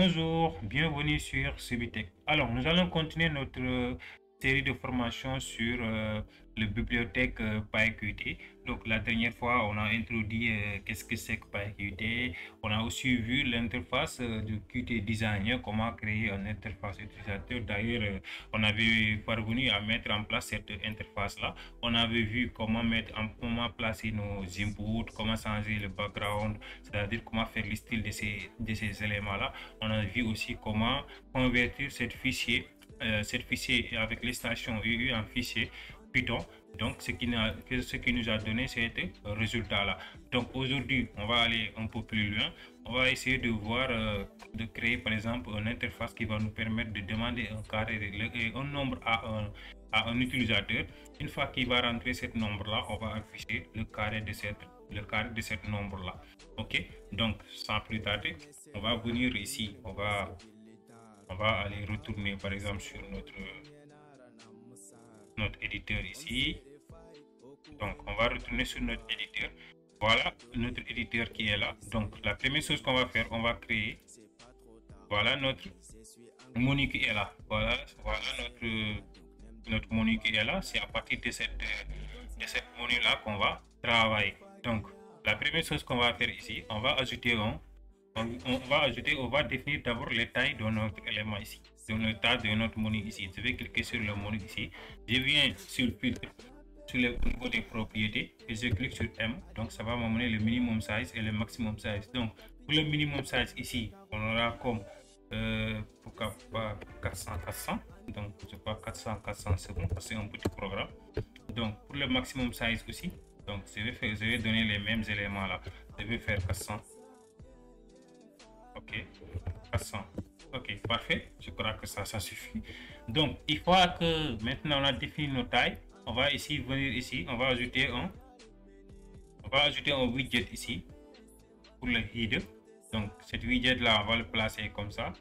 Bonjour, bienvenue sur Subitech. Alors, nous allons continuer notre série de formations sur la bibliothèque PyQt. Donc, la dernière fois, on a introduit qu'est-ce que c'est que PyQt. On a aussi vu l'interface de Qt Designer, comment créer une interface utilisateur. D'ailleurs, on avait parvenu à mettre en place cette interface-là. On avait vu comment placer nos inputs, comment changer le background, c'est-à-dire comment faire le style de ces éléments-là. On a vu aussi comment convertir ce fichier avec l'extension UU en fichier Python. Donc, ce qui nous a donné cet résultat-là. Donc, aujourd'hui, on va aller un peu plus loin. On va essayer de voir, de créer par exemple une interface qui va nous permettre de demander un carré, un nombre à un utilisateur. Une fois qu'il va rentrer ce nombre-là, on va afficher le carré de cette nombre-là. Ok, donc sans plus tarder, on va venir ici, on va aller retourner par exemple sur notre éditeur ici. Donc on va retourner sur notre éditeur. Voilà notre éditeur qui est là. Donc la première chose qu'on va faire, on va créer, voilà notre menu qui est là. Voilà notre menu qui est là. C'est à partir de cette menu là qu'on va travailler. Donc la première chose qu'on va faire ici, on va définir d'abord les tailles de notre élément ici, de notre taille de notre menu ici. Je vais cliquer sur le menu ici. Je viens sur le filtre, sur le niveau des propriétés, et je clique sur M. Donc ça va m'amener le minimum size et le maximum size. Donc pour le minimum size ici, on aura comme pourquoi pas 400. Donc je sais pas 400 c'est bon, c'est un petit programme. Donc pour le maximum size aussi, donc je vais donner les mêmes éléments là. Je vais faire 400. Ok, 400. Ok, parfait. Je crois que ça suffit. Donc il faut que maintenant on a défini nos tailles. On va ici venir ici, on va ajouter un widget ici pour le header. Donc cette widget là, on va le placer comme ça.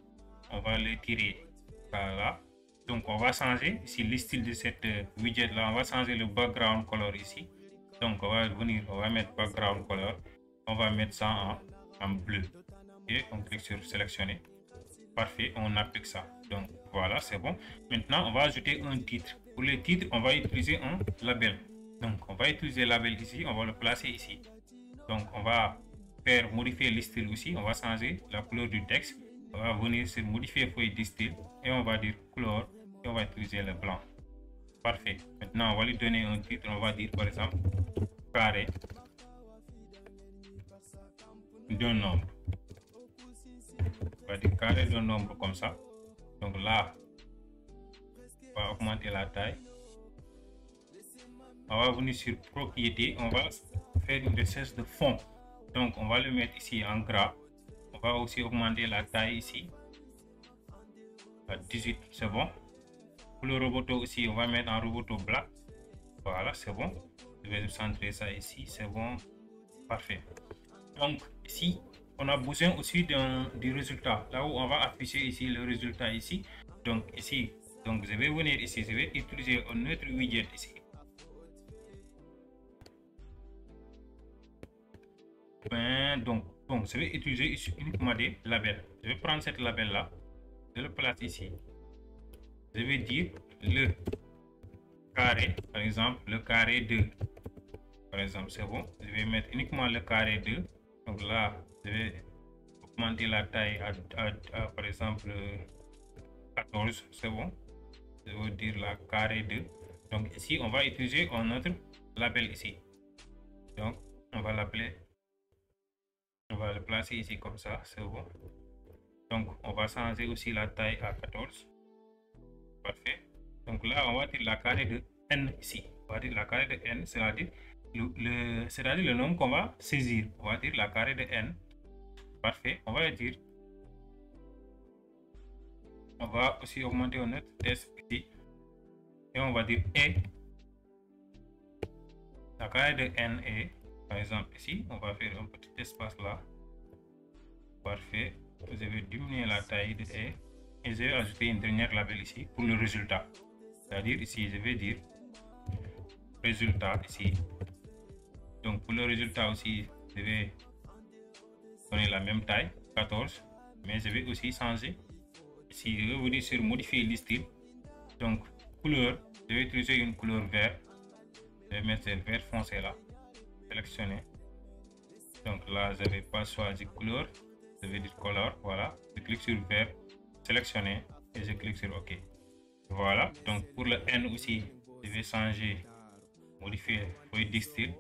On va le tirer par là. Donc on va changer ici le style de cette widget là. On va changer le background color ici. Donc on va venir, on va mettre background color. On va mettre ça en bleu. Et on clique sur sélectionner. Parfait, on applique ça. Donc voilà, c'est bon. Maintenant on va ajouter un titre. Pour le titre, on va utiliser un label. Donc on va utiliser le label ici, on va le placer ici. Donc on va modifier le style aussi. On va changer la couleur du texte. On va venir sur modifier feuille de style et on va dire couleur et on va utiliser le blanc. Parfait. Maintenant on va lui donner un titre. On va dire par exemple carré d'un nombre. On va dire carré d'un nombre comme ça. Donc là, on va augmenter la taille. On va venir sur propriété. On va faire une recherche de fond. Donc on va le mettre ici en gras. On va aussi augmenter la taille ici à 18, c'est bon. Pour le roboto aussi, on va mettre en roboto black. Voilà, c'est bon. Je vais centrer ça ici, c'est bon. Parfait. Donc ici, on a besoin aussi du résultat. Là où on va afficher ici le résultat ici. Donc ici, donc je vais venir ici, je vais utiliser un autre widget ici. Donc je vais utiliser ici uniquement des labels. Je vais prendre cette label là, je le place ici. Je vais dire le carré, par exemple le carré 2. Par exemple, c'est bon. Je vais mettre uniquement le carré 2. Donc là, je vais augmenter la taille à par exemple 14, c'est bon. Je veux dire la carré 2. Donc ici, on va utiliser un autre label ici. Donc on va l'appeler, on va le placer ici comme ça, c'est bon. Donc on va changer aussi la taille à 14. Parfait. Donc là, on va dire la carré de n ici. On va dire la carré de n, c'est-à-dire le nombre qu'on va saisir. On va dire la carré de n. Parfait. On va dire, on va aussi augmenter notre test ici. Et on va dire et. La carré de n est, par exemple ici, on va faire un petit espace là. Parfait. Vous avez diminué la taille de e. Et je vais ajouter une dernière label ici pour le résultat. C'est-à-dire ici, je vais dire résultat ici. Donc pour le résultat aussi, je vais donner la même taille, 14. mais je vais aussi changer. Ici, je vais revenir sur modifier le style. Donc, couleur, je vais utiliser une couleur vert. Je vais mettre le vert foncé là. Sélectionner. Donc là, je ne vais pas choisir couleur. Je vais dire color. Voilà. Je clique sur vert. Sélectionner. Et je clique sur OK. Voilà. Donc pour le N aussi, je vais changer. Modifier feuille de style.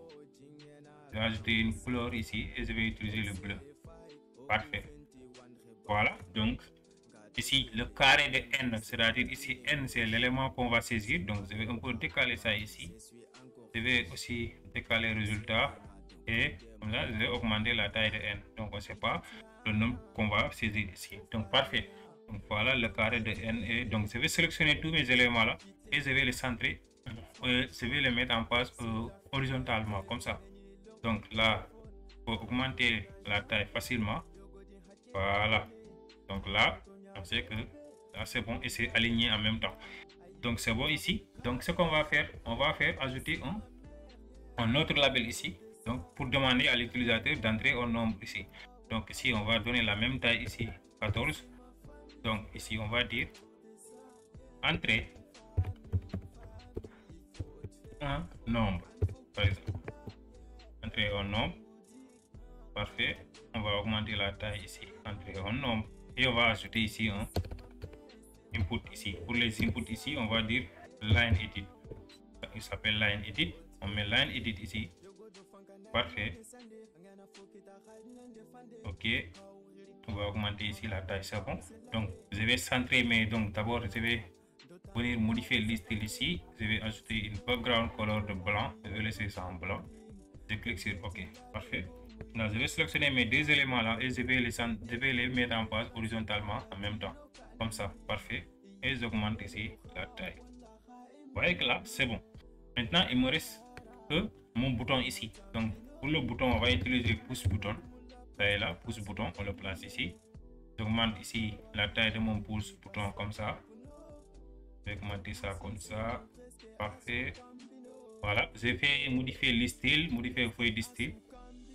Je vais ajouter une couleur ici et je vais utiliser le bleu. Parfait. Voilà. Donc ici, le carré de N, c'est-à-dire ici, N, c'est l'élément qu'on va saisir. Donc, je vais un peu décaler ça ici. Je vais aussi décaler le résultat. Et comme ça, je vais augmenter la taille de N. Donc, on ne sait pas le nombre qu'on va saisir ici. Donc, parfait. Donc, voilà le carré de N. Et donc, je vais sélectionner tous mes éléments là. Et je vais les centrer. Je vais les mettre en place horizontalement, comme ça. Donc, là, pour augmenter la taille facilement. Voilà. Donc, là, on sait que là c'est bon et c'est aligné en même temps. Donc c'est bon ici. Donc ce qu'on va faire, on va faire ajouter un autre label ici. Donc pour demander à l'utilisateur d'entrer un nombre ici. Donc ici on va donner la même taille ici 14. Donc ici on va dire entrer un nombre par exemple. Entrer un nombre. Parfait. On va augmenter la taille ici. Entrer un nombre. Et on va ajouter ici un input ici. Pour les inputs ici, on va dire line edit. Il s'appelle line edit. On met line edit ici. Parfait. OK. On va augmenter ici la taille. C'est bon. Donc, je vais centrer, mais donc d'abord, je vais venir modifier le style ici. Je vais ajouter une background color de blanc. Je vais laisser ça en blanc. Je clique sur OK. Parfait. Là, je vais sélectionner mes deux éléments là et je vais les mettre en place horizontalement en même temps. Comme ça. Parfait. Et j'augmente ici la taille. Vous voyez que là, c'est bon. Maintenant, il me reste que mon bouton ici. Donc, pour le bouton, on va utiliser pouce bouton. Ça est là, pouce bouton, on le place ici. J'augmente ici la taille de mon pouce bouton comme ça. Je vais augmenter ça comme ça. Parfait. Voilà, j'ai fait modifier le style, modifier le feuille de style.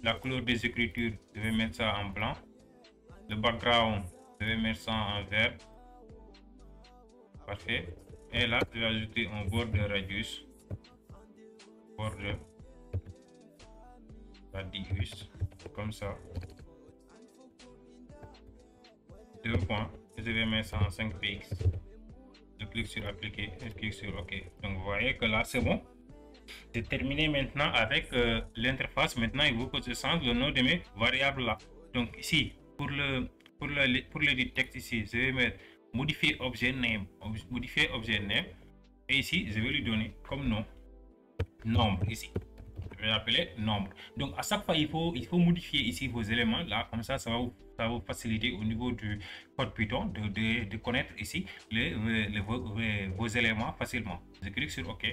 La couleur des écritures, je vais mettre ça en blanc. Le background, je vais mettre ça en vert. Parfait. Et là, je vais ajouter un border radius. Border radius. Comme ça. 2 points. Et je vais mettre ça en 5 px. Je clique sur appliquer. Je clique sur OK. Donc, vous voyez que là, c'est bon. J'ai terminé maintenant avec l'interface. Maintenant, il faut que je change le nom de mes variables là. Donc, ici, pour le texte ici, je vais mettre modifier objet name. Modifier objet name. Et ici, je vais lui donner comme nom nombre ici. Je vais l'appeler nombre. Donc, à chaque fois, il faut modifier ici vos éléments là. Comme ça, ça va vous faciliter au niveau du code Python de connaître ici vos éléments facilement. Je clique sur OK.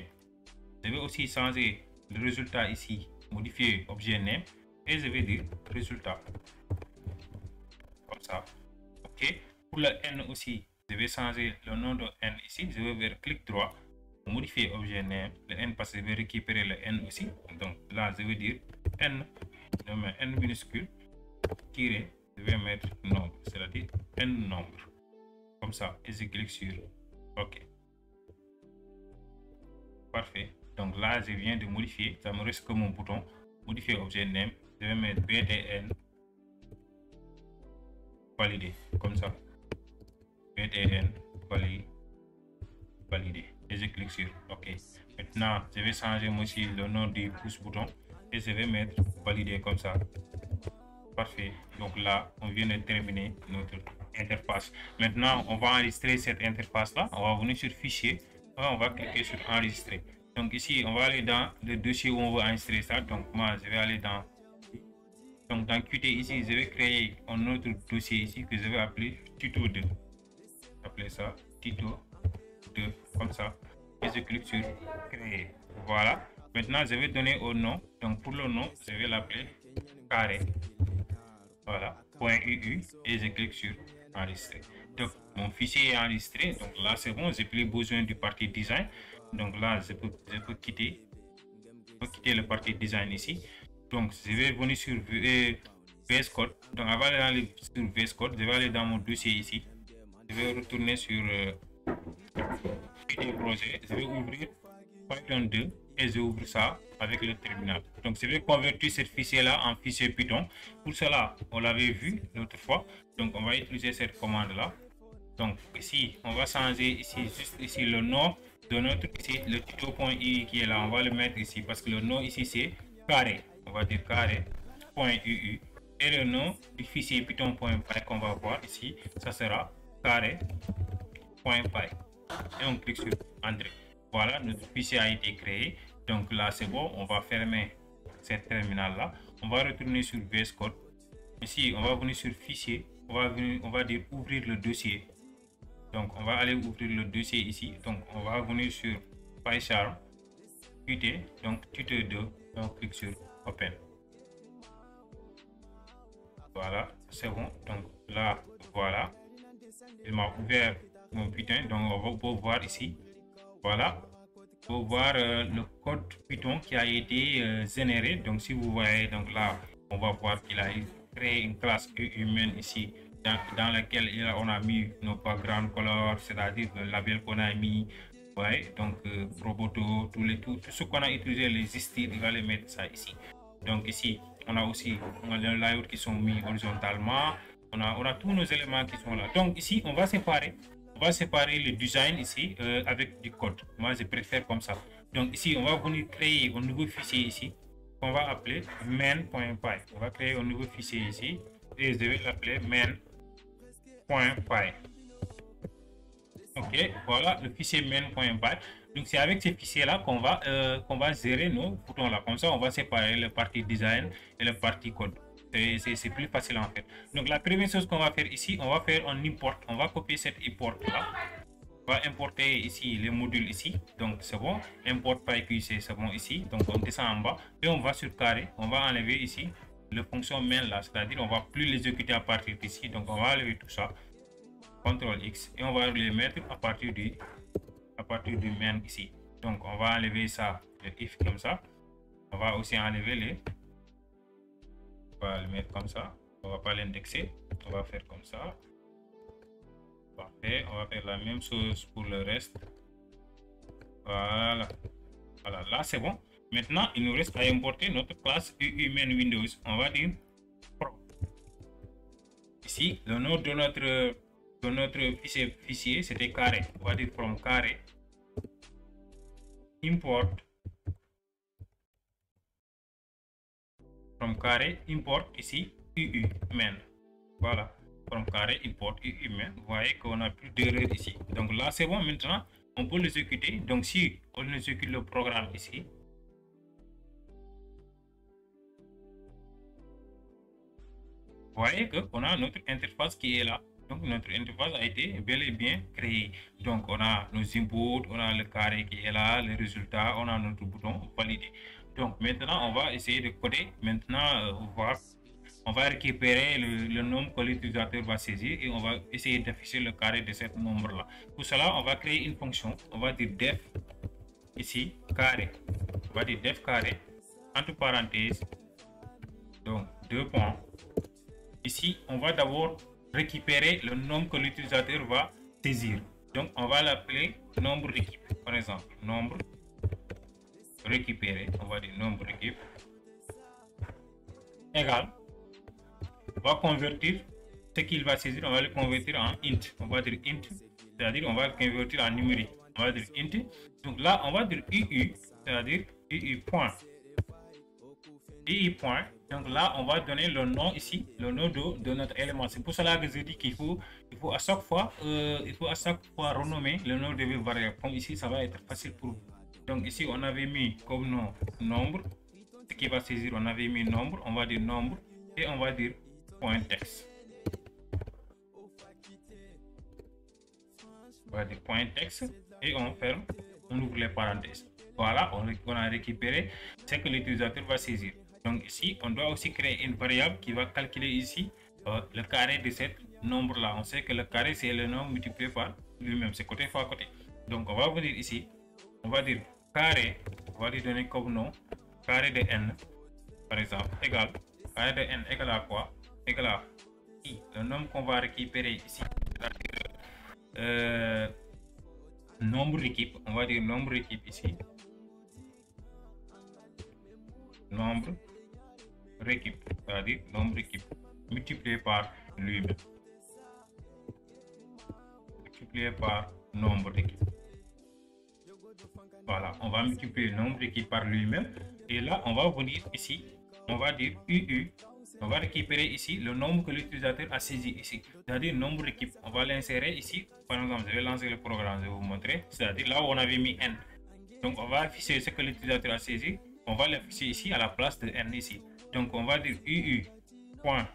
Je vais aussi changer le résultat ici, modifier objet name et je vais dire résultat. Comme ça. OK. Pour le N aussi, je vais changer le nom de N ici. Je vais vers clic droit, modifier objet name, le N parce que je vais récupérer le N aussi. Donc là, je vais dire N, je mets N minuscule, tiré, je vais mettre nombre, c'est-à-dire N nombre. Comme ça, et je clique sur OK. Parfait. Donc là, je viens de modifier. Ça me reste que mon bouton. Modifier objet name. Je vais mettre BTN. Valider. Comme ça. BTN. Valider. Et je clique sur OK. Maintenant, je vais changer aussi le nom du pouce bouton. Et je vais mettre valider comme ça. Parfait. Donc là, on vient de terminer notre interface. Maintenant, on va enregistrer cette interface-là. On va venir sur fichier. On va cliquer sur enregistrer. Donc ici, on va aller dans le dossier où on veut enregistrer ça. Donc moi, je vais aller dans Qt ici, je vais créer un autre dossier ici que je vais appeler tuto 2. Appeler ça tuto 2 comme ça. Et je clique sur créer. Voilà. Maintenant, je vais donner au nom. Donc pour le nom, je vais l'appeler carré. Voilà. .uu et je clique sur enregistrer. Donc mon fichier est enregistré. Donc là, c'est bon. J'ai plus besoin du partie design. Donc là, je peux quitter le partie design ici. Donc, je vais venir sur VS Code. Donc, avant d'aller sur VS Code, je vais aller dans mon dossier ici. Je vais retourner sur Qt projet. Je vais ouvrir Python 2 et je ouvre ça avec le terminal. Donc, je vais convertir ce fichier-là en fichier Python. Pour cela, on l'avait vu l'autre fois. Donc, on va utiliser cette commande-là. Donc, ici, on va changer ici, juste ici, le nom de notre ici, le tuto.ui qui est là. On va le mettre ici parce que le nom ici, c'est carré. On va dire carré.ui. Et le nom du fichier python.py qu'on va voir ici, ça sera carré.py. Et on clique sur Entrée. Voilà, notre fichier a été créé. Donc là, c'est bon. On va fermer cette terminal-là. On va retourner sur VS Code. Ici, on va venir sur Fichier. On va dire ouvrir le dossier. Donc, on va aller ouvrir le dossier ici. Donc, on va venir sur PyCharm, Qt, donc Qt 2. On clique sur Open. Voilà, c'est bon. Donc là, voilà. Il m'a ouvert mon Python. Donc, on va voir ici. Voilà. Pour voir le code Python qui a été généré. Donc, si vous voyez, donc là, on va voir qu'il a créé une classe humaine ici dans laquelle on a mis nos background colors, c'est-à-dire le label qu'on a mis. Ouais, donc Roboto, tout ce qu'on a utilisé, les styles, il va les mettre ça ici. Donc ici, on a aussi les layouts qui sont mis horizontalement. On a tous nos éléments qui sont là. Donc ici, on va séparer le design ici avec du code. Moi, je préfère comme ça. Donc ici, on va venir créer un nouveau fichier ici qu'on va appeler main.py. On va créer un nouveau fichier ici et je vais l'appeler main.py. Ok, voilà le fichier main.py. Donc c'est avec ces fichiers-là qu'on va gérer nos boutons là. Comme ça, on va séparer le partie design et le partie code. C'est plus facile en fait. Donc la première chose qu'on va faire ici, on va faire un import. On va copier cet import là. On va importer ici les modules ici. Donc c'est bon. Import PyQC, c'est bon ici. Donc on descend en bas et on va sur carré. On va enlever ici le fonction main là. C'est-à-dire on va plus l'exécuter à partir d'ici. Donc on va enlever tout ça. CTRL X et on va les mettre à partir du main ici. Donc on va enlever ça, le if comme ça. On va aussi enlever les. On va le mettre comme ça. On va pas l'indexer. On va faire comme ça. Parfait. On va faire la même chose pour le reste. Voilà. Voilà. Là, c'est bon. Maintenant, il nous reste à importer notre classe UU-main Windows. On va dire Pro. Ici, le nom de notre fichier, c'était carré. On va dire from carré. Import. From carré, import ici UU main. Voilà. From carré, import UU main. Vous voyez qu'on n'a plus d'erreur ici. Donc là, c'est bon. Maintenant, on peut l'exécuter. Donc si on exécute le programme ici, vous voyez qu'on a notre interface qui est là. Donc notre interface a été bel et bien créée. Donc on a nos inputs, on a le carré qui est là, les résultats, on a notre bouton valider. Donc maintenant on va essayer de coder. Maintenant on va récupérer le nombre que l'utilisateur va saisir et on va essayer d'afficher le carré de ce nombre là. Pour cela on va créer une fonction. On va dire def ici carré. On va dire def carré entre parenthèses. Donc 2 points. Ici on va d'abord récupérer le nombre que l'utilisateur va saisir. Donc, on va l'appeler nombre récup. Par exemple, nombre récupéré. On va dire nombre récup égal. On va convertir ce qu'il va saisir. On va le convertir en int. On va dire int. C'est-à-dire, on va le convertir en numérique. On va dire int. Donc là, on va dire UU. C'est-à-dire UU point. UU point. Donc là, on va donner le nom ici, le nom de notre élément. C'est pour cela que je dis qu'il faut à chaque fois renommer le nom de vos variables. Comme ici, ça va être facile pour vous. Donc ici, on avait mis comme nom nombre. Ce qui va saisir, on avait mis nombre. On va dire nombre et on va dire point text. On va dire point text et on ferme, on ouvre les parenthèses. Voilà, on a récupéré ce que l'utilisateur va saisir. Donc ici, on doit aussi créer une variable qui va calculer ici le carré de ce nombre-là. On sait que le carré, c'est le nombre multiplié par lui-même. C'est côté fois côté. Donc on va venir ici. On va dire carré. On va lui donner comme nom carré de n, par exemple, égal. Carré de n égale à quoi? égal à le nombre qu'on va récupérer ici, nombre d'équipes, on va dire nombre d'équipes ici, nombre d'équipes, c'est-à-dire nombre d'équipes multiplié par lui-même, multiplié par nombre d'équipes. Voilà, on va multiplier le nombre d'équipes par lui-même et là on va venir ici, on va dire UU. On va récupérer ici le nombre que l'utilisateur a saisi ici, c'est-à-dire le nombre d'équipes. On va l'insérer ici. Par exemple, je vais lancer le programme, je vais vous montrer. C'est-à-dire là où on avait mis n. Donc on va afficher ce que l'utilisateur a saisi. On va l'afficher ici à la place de n ici. Donc on va dire UU point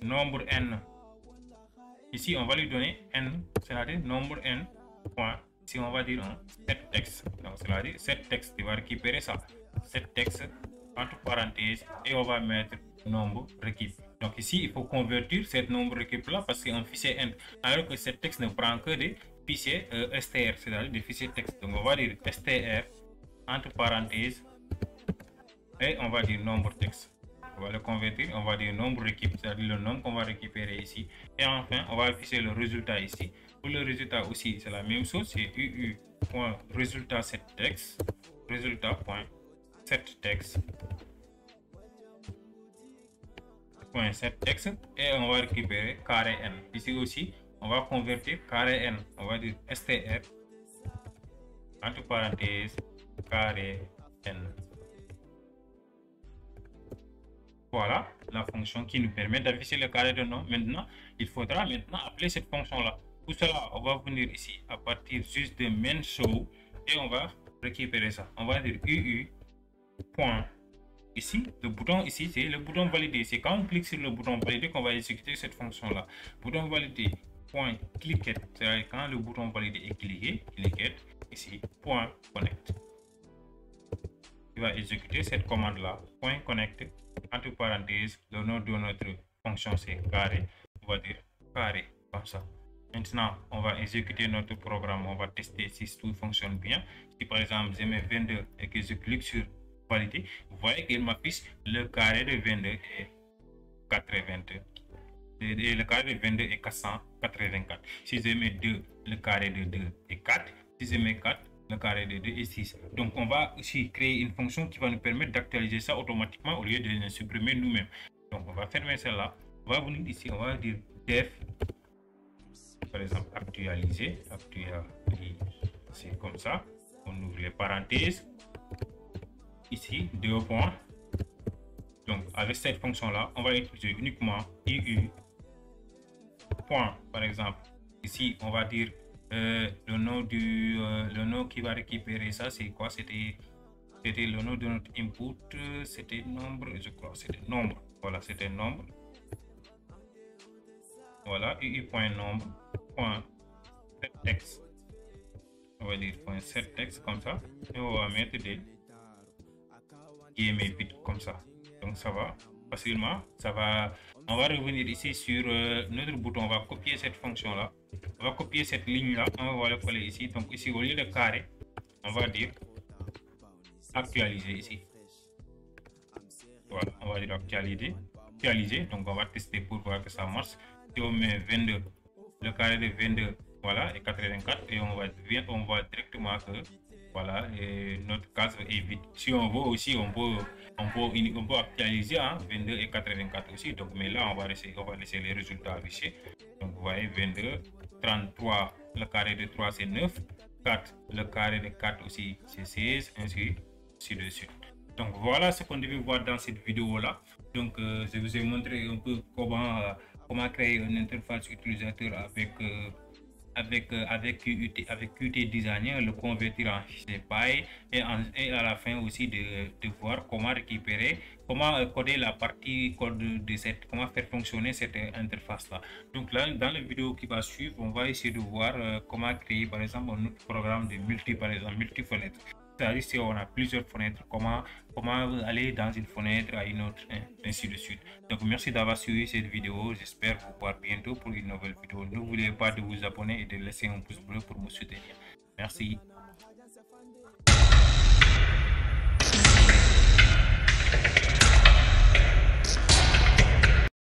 nombre n. Ici on va lui donner n, c'est-à-dire nombre n point. Ici on va dire un set texte. Donc c'est-à-dire set texte. Il va récupérer ça. Set texte entre parenthèses et on va mettre nombre d'équipes. Donc ici, il faut convertir cette nombre d'équipes là parce que c'est un fichier int, alors que ce texte ne prend que des fichiers str, c'est-à-dire des fichiers texte. Donc on va dire str entre parenthèses et on va dire nombre texte. On va le convertir, on va dire nombre d'équipes, c'est-à-dire le nombre qu'on va récupérer ici. Et enfin, on va afficher le résultat ici. Pour le résultat aussi, c'est la même chose, c'est uu.résultat set texte, résultat.set texte .set texte et on va récupérer carré n. Ici aussi, on va convertir carré n. On va dire str entre parenthèses carré n. Voilà la fonction qui nous permet d'afficher le carré de nom. Maintenant, il faudra maintenant appeler cette fonction-là. Pour cela, on va venir ici à partir juste de main show et on va récupérer ça. On va dire uu point. Ici, le bouton ici, c'est le bouton valider. C'est quand on clique sur le bouton valider qu'on va exécuter cette fonction-là. Bouton valider, point cliquet, c'est-à-dire quand le bouton valider est cliqué, cliquet, ici, point connect. Il va exécuter cette commande-là, point connect, entre parenthèses, le nom de notre fonction c'est carré. On va dire carré, comme ça. Maintenant, on va exécuter notre programme. On va tester si tout fonctionne bien. Si par exemple, j'ai mes 22 et que je clique sur valider, vous voyez qu'il m'affiche le carré de 22 et 82. Et le carré de 22 est 484. Si je mets 2, le carré de 2 est 4. Si je mets 4, le carré de 2 est 6. Donc on va ici créer une fonction qui va nous permettre d'actualiser ça automatiquement au lieu de le supprimer nous-mêmes. Donc on va fermer celle-là. On va venir ici, on va dire def, par exemple actualiser, c'est comme ça. On ouvre les parenthèses. Ici, 2 points. Donc, avec cette fonction-là, on va utiliser uniquement UU. Point, par exemple. Ici, on va dire le nom qui va récupérer ça, c'est quoi? C'était le nom de notre input. C'était nombre, je crois. C'était nombre. Voilà, c'était nombre. Voilà, UU.nombre. Point set texte. On va dire point set texte comme ça. Et on va mettre des guillemets vides comme ça. Donc ça va facilement. On va revenir ici sur notre bouton. On va copier cette fonction là. On va copier cette ligne là. On va le coller ici. Donc ici au lieu de carré, on va dire actualiser ici. Voilà, on va dire actualiser. Donc on va tester pour voir que ça marche. Si on met 22, le carré de 22, voilà, et 84, et on va directement que voilà, et notre case est vide. Si on veut aussi, on peut actualiser 22 et 84 aussi. Donc, mais là, on va laisser les résultats affichés. Donc, vous voyez, 22, 33, le carré de 3 c'est 9, 4, le carré de 4 aussi c'est 16, ainsi de suite. Donc, voilà ce qu'on devait voir dans cette vidéo-là. Donc, je vous ai montré un peu comment créer une interface utilisateur avec Qt Designer, le convertir en fichier PY et à la fin aussi de voir comment récupérer, comment coder la partie code de comment faire fonctionner cette interface là. Donc là, dans la vidéo qui va suivre, on va essayer de voir comment créer par exemple un autre programme de multi-fenêtre. C'est-à-dire si on a plusieurs fenêtres, comment aller dans une fenêtre à une autre, ainsi de suite. Donc merci d'avoir suivi cette vidéo. J'espère vous voir bientôt pour une nouvelle vidéo. N'oubliez pas de vous abonner et de laisser un pouce bleu pour me soutenir. Merci.